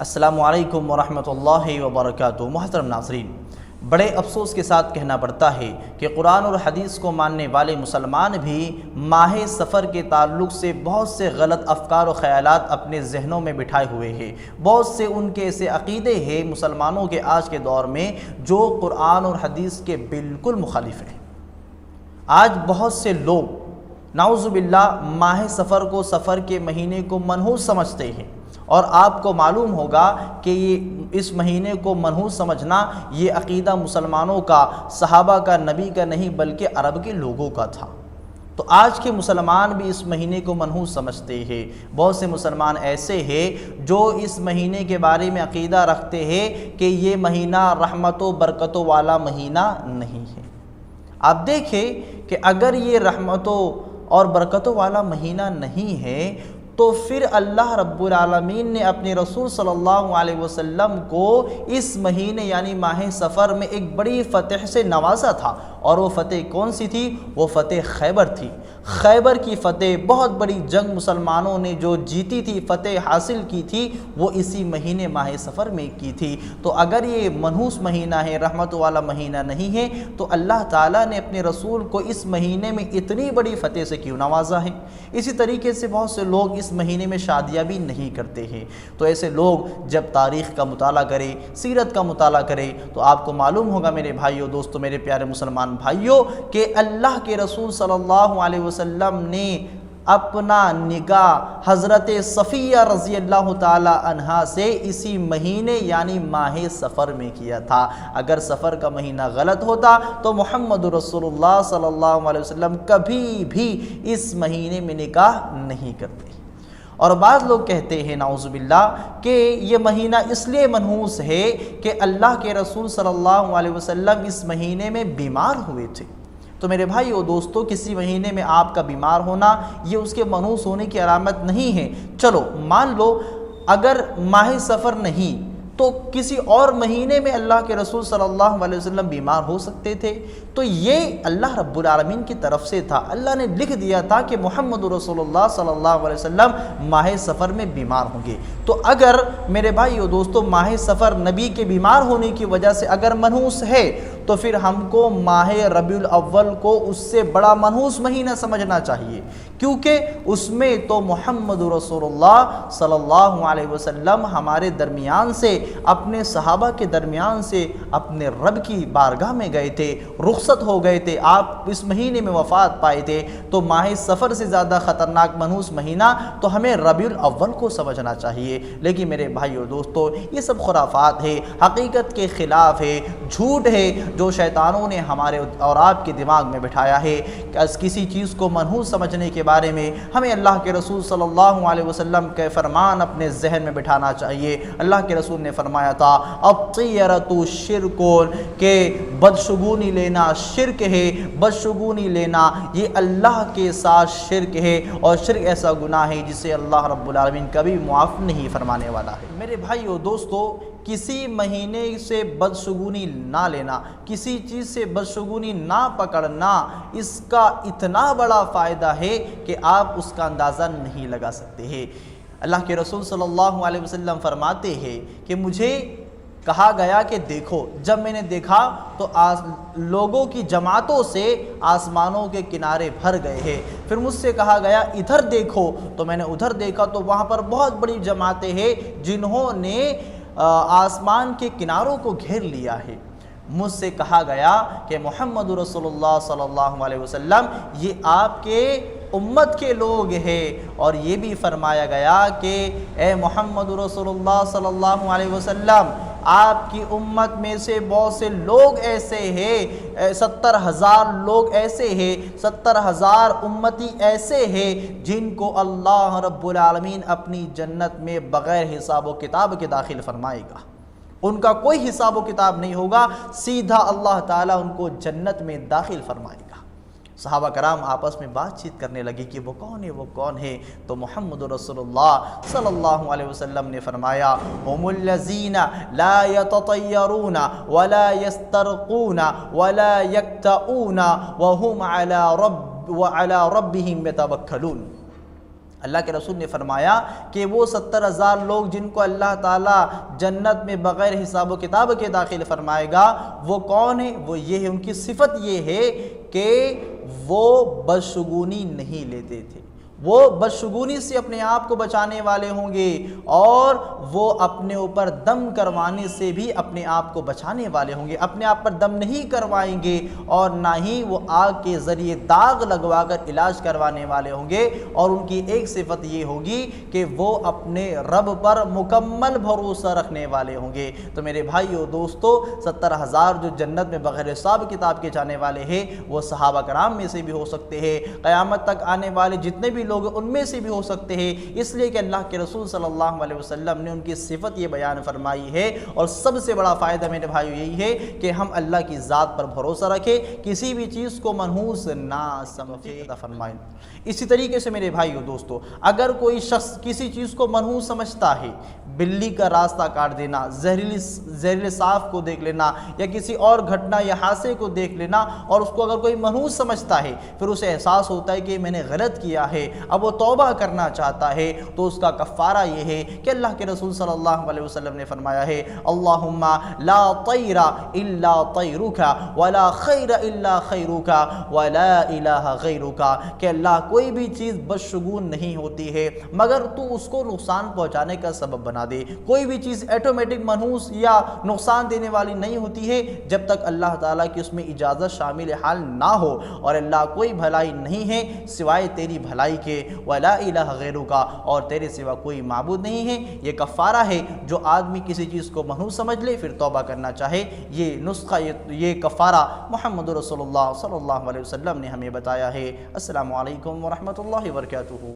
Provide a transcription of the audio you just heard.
السلام علیکم ورحمۃ اللہ وبرکاتہ۔ محترم ناظرین، بڑے افسوس کے ساتھ کہنا پڑتا ہے کہ قرآن اور حدیث کو ماننے والے مسلمان بھی ماہ سفر کے تعلق سے بہت سے غلط افکار و خیالات اپنے ذہنوں میں بٹھائے ہوئے ہیں۔ بہت سے ان کے ایسے عقیدے ہیں مسلمانوں کے آج کے دور میں جو قرآن اور حدیث کے بالکل مخالف ہیں۔ آج بہت سے لوگ نعوذ باللہ ماہ سفر کو، سفر کے مہینے کو منحوس سمجھتے ہیں، اور آپ کو معلوم ہوگا کہ اس مہینے کو منحوس سمجھنا یہ عقیدہ مسلمانوں کا، صحابہ کا، نبی کا نہیں بلکہ عرب کے لوگوں کا تھا۔ تو آج کے مسلمان بھی اس مہینے کو منحوس سمجھتے ہیں۔ بہت سے مسلمان ایسے ہیں جو اس مہینے کے بارے میں عقیدہ رکھتے ہیں کہ یہ مہینہ رحمت و برکتوں والا مہینہ نہیں ہے۔ آپ دیکھیں کہ اگر یہ رحمتوں اور برکتوں والا مہینہ نہیں ہے تو پھر اللہ رب العالمین نے اپنے رسول صلی اللہ علیہ وسلم کو اس مہینے یعنی ماہ سفر میں ایک بڑی فتح سے نوازا تھا، اور وہ فتح کون سی تھی؟ وہ فتح خیبر تھی۔ خیبر کی فتح، بہت بڑی جنگ مسلمانوں نے جو جیتی تھی، فتح حاصل کی تھی، وہ اسی مہینے ماہ سفر میں کی تھی۔ تو اگر یہ منحوس مہینہ ہے، رحمت والا مہینہ نہیں ہے، تو اللہ تعالیٰ نے اپنے رسول کو اس مہینے میں اتنی بڑی فتح سے کیوں نوازا ہے؟ اسی طریقے سے بہت سے لوگ اس مہینے میں شادیاں بھی نہیں کرتے ہیں۔ تو ایسے لوگ جب تاریخ کا مطالعہ کریں، سیرت کا مطالعہ کریں، تو آپ کو معلوم ہوگا میرے بھائیوں، دوستوں، میرے پیارے مسلمان بھائیوں، کہ اللہ کے رسول صلی اللہ علیہ وسلم نے اپنا نکاح حضرت صفیہ رضی اللہ تعالی عنہا سے اسی مہینے یعنی ماہ سفر میں کیا تھا۔ اگر سفر کا مہینہ غلط ہوتا تو محمد رسول اللہ صلی اللہ علیہ وسلم کبھی بھی اس مہینے میں نکاح نہیں کرتے۔ اور بعض لوگ کہتے ہیں نعوذ باللہ کہ یہ مہینہ اس لیے منحوس ہے کہ اللہ کے رسول صلی اللہ علیہ وسلم اس مہینے میں بیمار ہوئے تھے۔ تو میرے بھائیو دوستو، کسی مہینے میں آپ کا بیمار ہونا یہ اس کے منحوس ہونے کی علامت نہیں ہے۔ چلو مان لو اگر ماہ سفر نہیں تو کسی اور مہینے میں اللہ کے رسول صلی اللہ علیہ وسلم بیمار ہو سکتے تھے، تو یہ اللہ رب العالمین کی طرف سے تھا۔ اللہ نے لکھ دیا تھا کہ محمد رسول اللہ صلی اللہ علیہ وسلم ماہ سفر میں بیمار ہوں گے۔ تو اگر میرے بھائیو دوستو ماہ سفر نبی کے بیمار ہونے کی وجہ سے اگر منحوس ہے تو پھر ہم کو ماہ ربیع الاول کو اس سے بڑا منحوس مہینہ سمجھنا چاہیے، کیونکہ اس میں تو محمد رسول اللہ صلی اللہ علیہ وسلم ہمارے درمیان سے، اپنے صحابہ کے درمیان سے اپنے رب کی بارگاہ میں گئے تھے، رخصت ہو گئے تھے، آپ اس مہینے میں وفات پائے تھے۔ تو ماہ سفر سے زیادہ خطرناک منحوس مہینہ تو ہمیں ربیع الاول کو سمجھنا چاہیے۔ لیکن میرے بھائیو دوستو، یہ سب خرافات ہے، حقیقت کے خلاف ہے، جھوٹ ہے جو شیطانوں نے ہمارے اور آپ کے دماغ میں بٹھایا ہے۔ کسی چیز کو منحوس سمجھنے کے بارے میں ہمیں اللہ کے رسول صلی اللہ علیہ وسلم کے فرمان اپنے ذہن میں بٹھانا چاہیے۔ اللہ کے رسول نے فرمایا تھا الطیرۃ شرک، کہ بدشگونی لینا شرک ہے، بدشگونی لینا یہ اللہ کے ساتھ شرک ہے، اور شرک ایسا گناہ ہے جسے اللہ رب العالمین کبھی معاف نہیں فرمانے والا ہے۔ میرے بھائیو دوستو، کسی مہینے سے بدشگونی نہ لینا، کسی چیز سے بدشگونی نہ پکڑنا، اس کا اتنا بڑا فائدہ ہے کہ آپ اس کا اندازہ نہیں لگا سکتے ہیں۔ اللہ کے رسول صلی اللہ علیہ وسلم فرماتے ہیں کہ مجھے کہا گیا کہ دیکھو، جب میں نے دیکھا تو لوگوں کی جماعتوں سے آسمانوں کے کنارے بھر گئے ہیں۔ پھر مجھ سے کہا گیا ادھر دیکھو، تو میں نے ادھر دیکھا تو وہاں پر بہت بڑی جماعتیں ہیں جنہوں نے آسمان کے کناروں کو گھیر لیا ہے۔ مجھ سے کہا گیا کہ محمد رسول اللہ صلی اللہ علیہ وسلم یہ آپ کے امت کے لوگ ہیں، اور یہ بھی فرمایا گیا کہ اے محمد رسول اللہ صلی اللہ علیہ وسلم، آپ کی امت میں سے بہت سے لوگ ایسے ہیں، 70,000 لوگ ایسے ہیں، 70,000 امتی ایسے ہیں جن کو اللہ رب العالمین اپنی جنت میں بغیر حساب و کتاب کے داخل فرمائے گا۔ ان کا کوئی حساب و کتاب نہیں ہوگا، سیدھا اللہ تعالیٰ ان کو جنت میں داخل فرمائے گا۔ صحابہ کرام آپس میں بات چیت کرنے لگی کہ وہ کون ہے، وہ کون ہے؟ تو محمد رسول اللہ صلی اللہ علیہ وسلم نے فرمایا ہم الذین لا یتطیرون ولا یسترقون ولا یکتؤون وهم علی ربهم یتوکلون۔ اللہ کے رسول نے فرمایا کہ وہ 70,000 لوگ جن کو اللہ تعالیٰ جنت میں بغیر حساب و کتاب کے داخل فرمائے گا، وہ کون ہیں؟ وہ یہ ہے، ان کی صفت یہ ہے کہ وہ بدشگونی نہیں لیتے تھے، وہ بدشگونی سے اپنے آپ کو بچانے والے ہوں گے، اور وہ اپنے اوپر دم کروانے سے بھی اپنے آپ کو بچانے والے ہوں گے، اپنے آپ پر دم نہیں کروائیں گے، اور نہ ہی وہ آگ کے ذریعے داغ لگوا کر علاج کروانے والے ہوں گے۔ اور ان کی ایک صفت یہ ہوگی کہ وہ اپنے رب پر مکمل بھروسہ رکھنے والے ہوں گے۔ تو میرے بھائیو دوستو، 70,000 جو جنت میں بغیر حساب کتاب کے جانے والے ہیں، وہ صحابہ کرام میں سے بھی ہو سکتے ہیں، قیامت تک آنے والے جتنے بھی لوگ ان میں سے بھی ہو سکتے ہیں، اس لیے کہ اللہ کے رسول صلی اللہ علیہ وسلم نے ان کی صفت یہ بیان فرمائی ہے۔ اور سب سے بڑا فائدہ میرے بھائیو یہی ہے کہ ہم اللہ کی ذات پر بھروسہ رکھیں، کسی بھی چیز کو منحوس نہ سمجھیں۔ فرمائیں اسی طریقے سے میرے بھائیو دوستو، اگر کوئی شخص کسی چیز کو منحوس سمجھتا ہے، بلی کا راستہ کاٹ دینا، زہریلے سانپ کو دیکھ لینا، یا کسی اور گھٹنا یا حادثے کو دیکھ لینا، اور اس کو اگر کوئی منحوس سمجھتا ہے، پھر اسے احساس ہوتا ہے کہ میں نے غلط کیا ہے، اب وہ توبہ کرنا چاہتا ہے، تو اس کا کفارہ یہ ہے کہ اللہ کے رسول صلی اللہ علیہ وسلم نے فرمایا ہے، اللہم لا طیر الا طیرک ولا خیر الا خیرک ولا الہ غیرک، کہ اللہ کوئی بھی چیز بدشگون نہیں ہوتی ہے مگر تو اس کو نقصان پہنچانے کا سبب بنا دے، کوئی بھی چیز ایٹومیٹک منحوس یا نقصان دینے والی نہیں ہوتی ہے جب تک اللہ تعالیٰ کی اس میں اجازت شامل حال نہ ہو، اور اللہ کوئی بھلائی نہیں ہے سوائے تیری بھلائی کے، ولا الہ غیرک، اور تیرے سوا کوئی معبود نہیں ہے۔ یہ کفارہ ہے جو آدمی کسی چیز کو منحوس سمجھ لے پھر توبہ کرنا چاہے، یہ نسخہ، یہ کفارہ محمد رسول اللہ صلی اللہ علیہ وسلم نے ہمیں بتایا ہے۔ السلام علیکم ورحمۃ اللہ وبرکاتہ۔